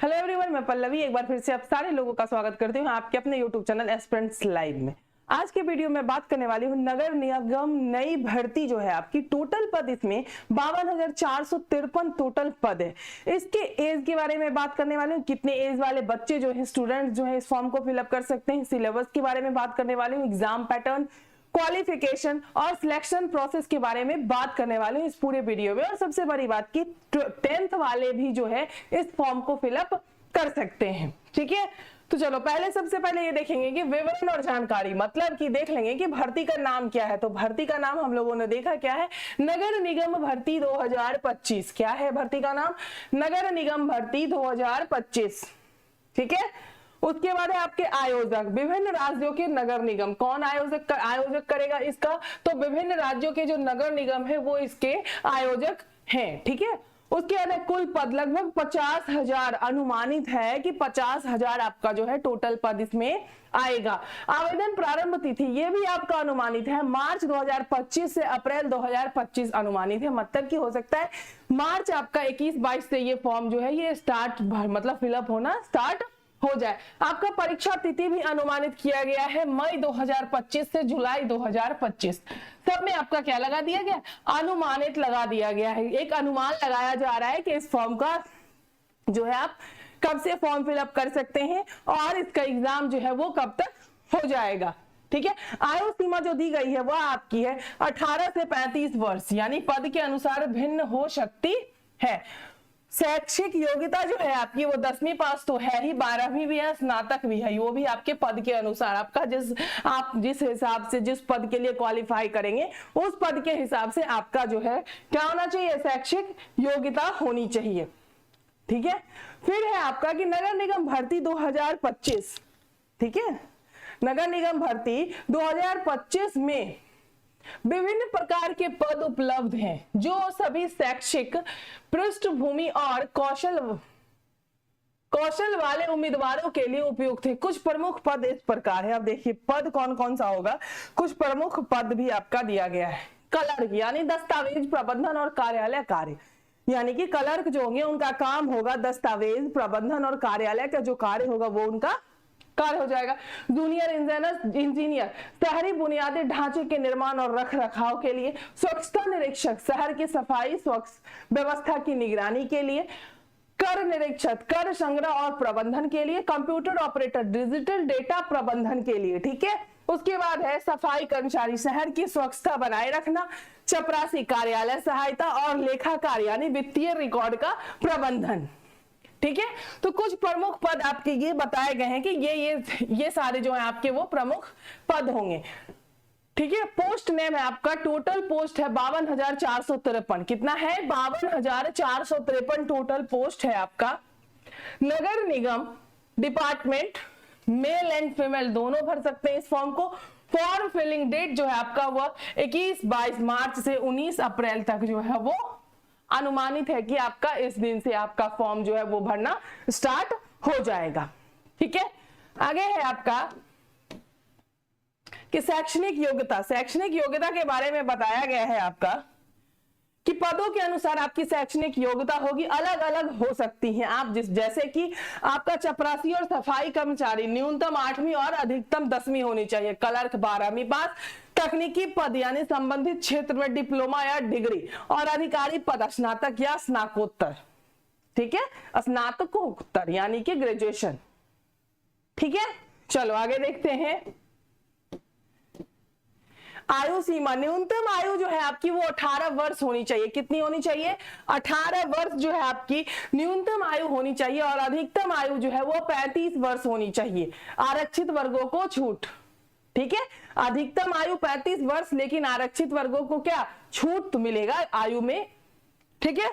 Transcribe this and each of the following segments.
Hello everyone, मैं पल्लवी एक बार फिर से आप सारे लोगों का स्वागत करती हूँ आपके अपने यूट्यूब चैनल एस्पिरेंट्स लाइव में। आज के वीडियो में बात करने वाली हूँ नगर निगम नई भर्ती जो है आपकी टोटल पद इसमें 52,453 टोटल पद है। इसके एज के बारे में बात करने वाली हूँ, कितने एज वाले बच्चे जो है स्टूडेंट जो है इस फॉर्म को फिलअप कर सकते हैं। सिलेबस के बारे में बात करने वाली हूँ, एग्जाम पैटर्न, क्वालिफिकेशन और सिलेक्शन प्रोसेस के बारे में बात करने वाले हैं इस पूरे वीडियो में। और सबसे बड़ी बात की 10th वाले भी जो है इस फॉर्म को फिलअप कर सकते हैं। ठीक है, तो चलो सबसे पहले ये देखेंगे कि विवरण और जानकारी, मतलब कि देख लेंगे कि भर्ती का नाम क्या है। तो भर्ती का नाम हम लोगों ने देखा क्या है, नगर निगम भर्ती 2025। क्या है भर्ती का नाम? नगर निगम भर्ती 2025। ठीक है, उसके बाद है आपके आयोजक, विभिन्न राज्यों के नगर निगम। कौन आयोजक करेगा इसका? तो विभिन्न राज्यों के जो नगर निगम है वो इसके आयोजक हैं। ठीक है, उसके बाद है कुल पद लगभग 50,000 अनुमानित है कि 50,000 आपका जो है टोटल पद इसमें आएगा। आवेदन प्रारंभ तिथि ये भी आपका अनुमानित है, मार्च 2025 से अप्रैल 2025 अनुमानित है। मतलब कि हो सकता है मार्च आपका 21-22 से ये फॉर्म जो है ये स्टार्ट मतलब फिलअप होना स्टार्ट हो जाए। आपका परीक्षा तिथि भी अनुमानित किया गया है मई 2025 से जुलाई 2025। सब में आपका क्या लगा दिया गया? अनुमानित लगा दिया गया है। एक अनुमान लगाया जा रहा है कि इस फॉर्म का जो है आप कब से फॉर्म फिलअप कर सकते हैं और इसका एग्जाम जो है वो कब तक हो जाएगा। ठीक है, आयु सीमा जो दी गई है वह आपकी है 18 से 35 वर्ष, यानी पद के अनुसार भिन्न हो सकती है। शैक्षिक योग्यता जो है आपकी वो 10वीं पास तो है ही, 12वीं भी है, स्नातक भी है। वो भी आपके पद के अनुसार आपका आप जिस हिसाब से जिस पद के लिए क्वालिफाई करेंगे उस पद के हिसाब से आपका जो है क्या होना चाहिए, शैक्षिक योग्यता होनी चाहिए। ठीक है, फिर है आपका कि नगर निगम भर्ती 2025। ठीक है, नगर निगम भर्ती 2025 में विभिन्न प्रकार के पद उपलब्ध हैं जो सभी शैक्षिक पृष्ठभूमि और कौशल वाले उम्मीदवारों के लिए उपयुक्त है। कुछ प्रमुख पद इस प्रकार है। अब देखिए पद कौन कौन सा होगा, कुछ प्रमुख पद भी आपका दिया गया है। क्लर्क यानी दस्तावेज प्रबंधन और कार्यालय कार्य, यानी कि क्लर्क जो होंगे उनका काम होगा दस्तावेज प्रबंधन और कार्यालय का जो कार्य होगा वो उनका कार्य हो जाएगा। जूनियर इंजीनियर शहरी बुनियादी ढांचे के निर्माण और रख रखाव के लिए। स्वच्छता निरीक्षक शहर की सफाई स्वच्छ व्यवस्था की निगरानी के लिए। कर निरीक्षक कर संग्रह और प्रबंधन के लिए। कंप्यूटर ऑपरेटर डिजिटल डेटा प्रबंधन के लिए। ठीक है, उसके बाद है सफाई कर्मचारी शहर की स्वच्छता बनाए रखना। चपरासी कार्यालय सहायता और लेखाकार यानी वित्तीय रिकॉर्ड का प्रबंधन। ठीक है, तो कुछ प्रमुख पद आपके ये बताए गए हैं कि ये सारे जो है आपके वो प्रमुख पद होंगे। ठीक है, पोस्ट नेम है आपका, टोटल पोस्ट है 52,453। कितना है? 52,453 टोटल पोस्ट है आपका। नगर निगम डिपार्टमेंट मेल एंड फीमेल दोनों भर सकते हैं इस फॉर्म को। फॉर्म फिलिंग डेट जो है आपका वह 21-22 मार्च से 19 अप्रैल तक जो है वो अनुमानित है कि आपका इस दिन से आपका फॉर्म जो है वो भरना स्टार्ट हो जाएगा। ठीक है, आगे है आपका कि शैक्षणिक योग्यता के बारे में बताया गया है आपका कि पदों के अनुसार आपकी शैक्षणिक योग्यता होगी, अलग अलग हो सकती है। आप जैसे कि आपका चपरासी और सफाई कर्मचारी न्यूनतम 8वीं और अधिकतम 10वीं होनी चाहिए। क्लर्क 12वीं पास। तकनीकी पद यानी संबंधित क्षेत्र में डिप्लोमा या डिग्री और अधिकारी पद स्नातक या स्नाकोत्तर। ठीक है, स्नातकोत्तर यानी कि ग्रेजुएशन। ठीक है, चलो आगे देखते हैं। आयु सीमा, न्यूनतम आयु जो है आपकी वो 18 वर्ष होनी चाहिए। कितनी होनी चाहिए? 18 वर्ष जो है आपकी न्यूनतम आयु होनी चाहिए और अधिकतम आयु जो है वो 35 वर्ष होनी चाहिए। आरक्षित वर्गों को छूट। ठीक है, अधिकतम आयु 35 वर्ष, लेकिन आरक्षित वर्गों को क्या छूट मिलेगा आयु में। ठीक है,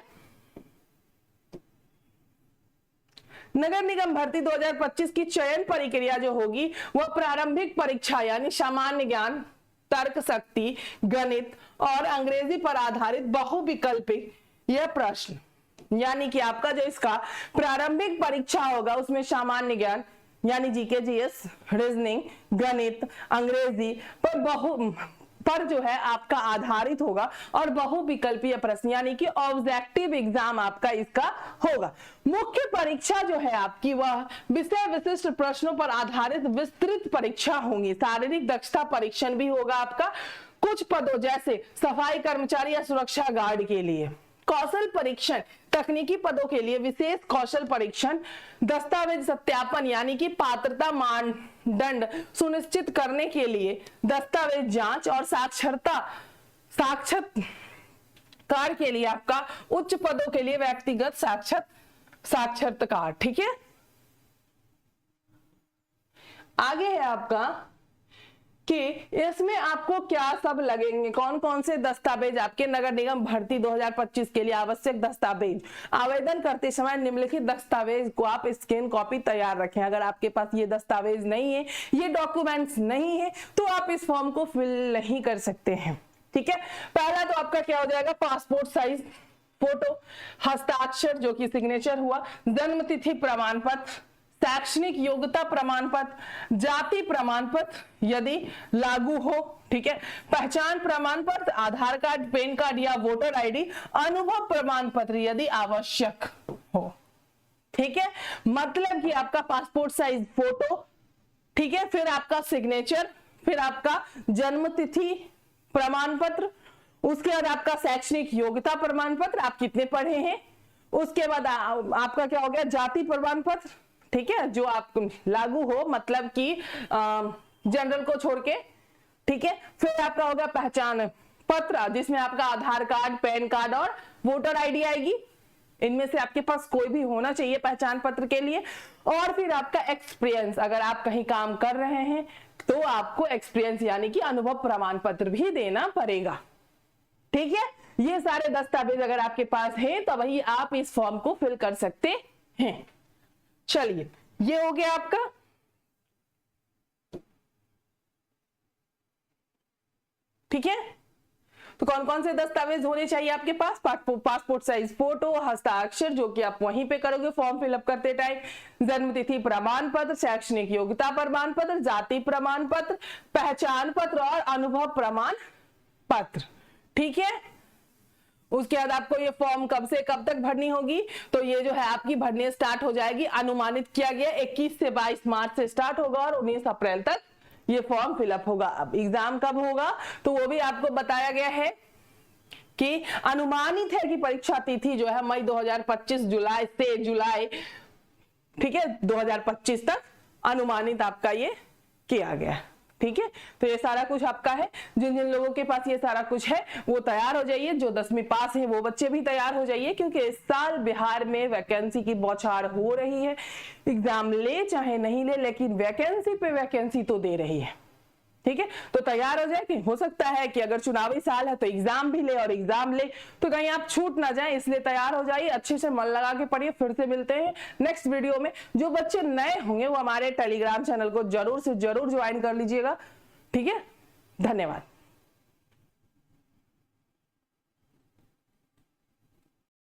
नगर निगम भर्ती 2025 की चयन प्रक्रिया जो होगी वह प्रारंभिक परीक्षा यानी सामान्य ज्ञान, तर्क शक्ति, गणित और अंग्रेजी पर आधारित बहुविकल्पिक यह प्रश्न, यानी कि आपका जो इसका प्रारंभिक परीक्षा होगा उसमें सामान्य ज्ञान यानी जीके जीएस, रीजनिंग, गणित, अंग्रेजी पर पर जो है आपका आधारित होगा और बहुविकल्पीय प्रश्न यानी कि ऑब्जेक्टिव एग्जाम आपका इसका होगा। मुख्य परीक्षा जो है आपकी वह विषय विशिष्ट प्रश्नों पर आधारित विस्तृत परीक्षा होंगी। शारीरिक दक्षता परीक्षण भी होगा आपका कुछ पदों जैसे सफाई कर्मचारी या सुरक्षा गार्ड के लिए। कौशल परीक्षण तकनीकी पदों के लिए विशेष कौशल परीक्षण, दस्तावेज सत्यापन यानी कि पात्रता मानदंड सुनिश्चित करने के लिए दस्तावेज जांच और साक्षात्कार के लिए आपका उच्च पदों के लिए व्यक्तिगत साक्षात्कार। ठीक है, आगे है आपका कि इसमें आपको क्या सब लगेंगे, कौन कौन से दस्तावेज आपके नगर निगम भर्ती 2025 के लिए आवश्यक दस्तावेज। आवेदन करते समय निम्नलिखित दस्तावेज को आप स्कैन कॉपी तैयार रखें। अगर आपके पास ये दस्तावेज नहीं है, ये डॉक्यूमेंट्स नहीं है, तो आप इस फॉर्म को फिल नहीं कर सकते हैं। ठीक है, पहला तो आपका क्या हो जाएगा, पासपोर्ट साइज फोटो, हस्ताक्षर जो कि सिग्नेचर हुआ, जन्म तिथि प्रमाण पत्र, शैक्षणिक योग्यता प्रमाण पत्र, जाति प्रमाण पत्र यदि लागू हो। ठीक है, पहचान प्रमाण पत्र, आधार कार्ड, पैन कार्ड या वोटर आईडी, अनुभव प्रमाण पत्र यदि आवश्यक हो। ठीक है, मतलब कि आपका पासपोर्ट साइज फोटो, ठीक है, फिर आपका सिग्नेचर, फिर आपका जन्म तिथि प्रमाण पत्र, उसके बाद आपका शैक्षणिक योग्यता प्रमाण पत्र, आप कितने पढ़े हैं, उसके बाद आपका क्या हो गया, जाति प्रमाण पत्र, ठीक है, जो आप लागू हो, मतलब कि जनरल को छोड़ के। ठीक है, फिर आपका होगा पहचान पत्र जिसमें आपका आधार कार्ड, पैन कार्ड और वोटर आईडी आएगी। इनमें से आपके पास कोई भी होना चाहिए पहचान पत्र के लिए। और फिर आपका एक्सपीरियंस, अगर आप कहीं काम कर रहे हैं तो आपको एक्सपीरियंस यानी कि अनुभव प्रमाण पत्र भी देना पड़ेगा। ठीक है, ये सारे दस्तावेज अगर आपके पास है तो वही आप इस फॉर्म को फिल कर सकते हैं। चलिए, ये हो गया आपका। ठीक है, तो कौन कौन से दस्तावेज होने चाहिए आपके पास, पासपोर्ट साइज फोटो, हस्ताक्षर जो कि आप वहीं पे करोगे फॉर्म फिलअप करते टाइम, जन्म तिथि प्रमाण पत्र, शैक्षणिक योग्यता प्रमाण पत्र, जाति प्रमाण पत्र, पहचान पत्र और अनुभव प्रमाण पत्र। ठीक है, उसके बाद आपको ये फॉर्म कब से कब तक भरनी होगी, तो ये जो है आपकी भरनी स्टार्ट हो जाएगी, अनुमानित किया गया 21 से 22 मार्च से स्टार्ट होगा और 19 अप्रैल तक ये फॉर्म फिलअप होगा। अब एग्जाम कब होगा तो वो भी आपको बताया गया है कि अनुमानित है कि परीक्षा तिथि जो है मई 2025 जुलाई से जुलाई, ठीक है, 2025 तक अनुमानित आपका ये किया गया। ठीक है, तो ये सारा कुछ आपका है। जिन जिन लोगों के पास ये सारा कुछ है वो तैयार हो जाइए, जो 10वीं पास है वो बच्चे भी तैयार हो जाइए, क्योंकि इस साल बिहार में वैकेंसी की बौछार हो रही है। एग्जाम ले चाहे नहीं ले, लेकिन वैकेंसी पे वैकेंसी तो दे रही है। ठीक है, तो तैयार हो जाए कि हो सकता है कि अगर चुनावी साल है तो एग्जाम भी ले, और एग्जाम ले तो कहीं आप छूट ना जाए, इसलिए तैयार हो जाइए, अच्छे से मन लगा के पढ़िए। फिर से मिलते हैं नेक्स्ट वीडियो में। जो बच्चे नए होंगे वो हमारे टेलीग्राम चैनल को जरूर से जरूर ज्वाइन कर लीजिएगा। ठीक है, धन्यवाद।